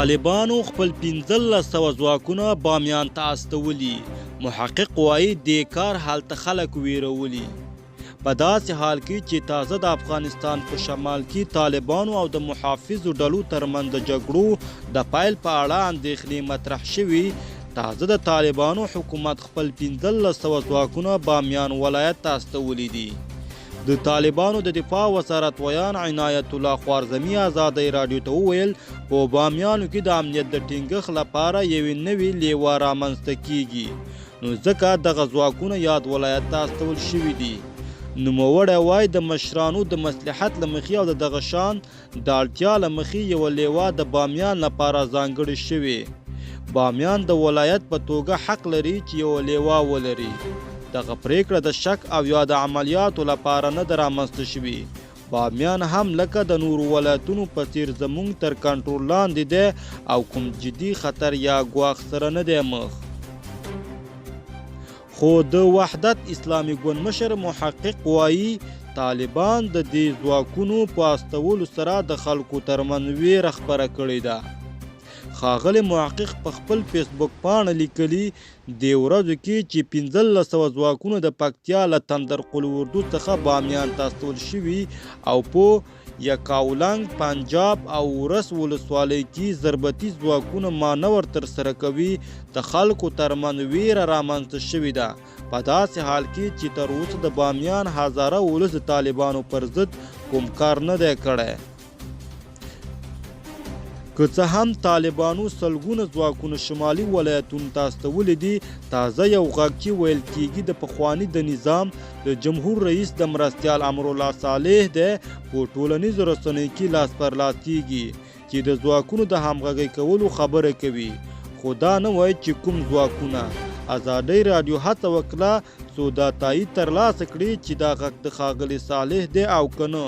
طالبانو خپل 1500 ځواکونه بامیان ته استولي. محقق وایي دې کار هلته خلک ویرولي. په داسې حال کې چې تازه د افغانستان په شمال کې طالبانو او د محافظو ډلو ترمنځ د جګړو د پیل په اړه اندېښنې مطرح شوي، تازه د طالبانو حکومت خپل 1500 ځواکونه بامیان ولایت ته استولي دي. د طالبانو د دفاع وزارت ویان عنایت الله خوارزمي ازادۍ راډیو ته وویل په بامیانو کې د امنیت د ټینګښت لپاره یوې نوې لیوه رامنځته کیږي، نو ځکه دغه ځواکونه یاد ولایت ته استول شوي دي. نوموړی وایي د مشرانو د مصلحت له مخې او د دغه شان د اړتیا له مخې یوه لیوه د بامیان لپاره ځانګړې شوې. بامیان د ولایت په توګه حق لري چې یوه لیوه ولري. دغه پریکړه د شک او یا د عملیاتو لپاره نه ده رامنځته شوې. بامیان هم لکه د نورو ولایتونو په څیر زموږ تر کنټرول لاندې دی او کوم جدي خطر یا ګواښ سره نه دی مخ. خو د وحدت اسلامي ګوند مشر محقق وایي طالبان د دې ځواکونو په استولو سره د خلکو ترمنځ ویره خپره کړې ده. ښاغلی محقق په خپل فیسبوک پاڼه لیکلي دې ورځو کې چې 1500 ځواکونه د پکتیا له تندرقل اردو څخه بامیان ته استول شوي او په یکاولنګ، پنجاب او ورس ولسوالۍ کې ضربتي ځواکونه مانور ترسره کوي، د خلکو ترمنځ ویره رامنځته شوې ده. په داسې حال کې چې تر اوسه د بامیان هزاره ولس د طالبانو پر ضد کوم کار نه دی کړی. که څه هم طالبانو سلګونه ځواکونه شمالي ولایتونو ته استولي دي، تازه یو غږ چې ویل کېږي د پخواني د نظام د جمهور رئیس د مرستیال امرالله صالح دی په ټولنیزو رسنیو کې لاس پر لاس کېږي چې د ځواکونو د همغږۍ کولو خبره کوي، خو دا نه وایي چې کوم ځواکونه. ازادۍ راډیو هڅه وکړه څو دا تایید ترلاسه کړي چې دا غږ د ښاغلي صالح دی او که نه.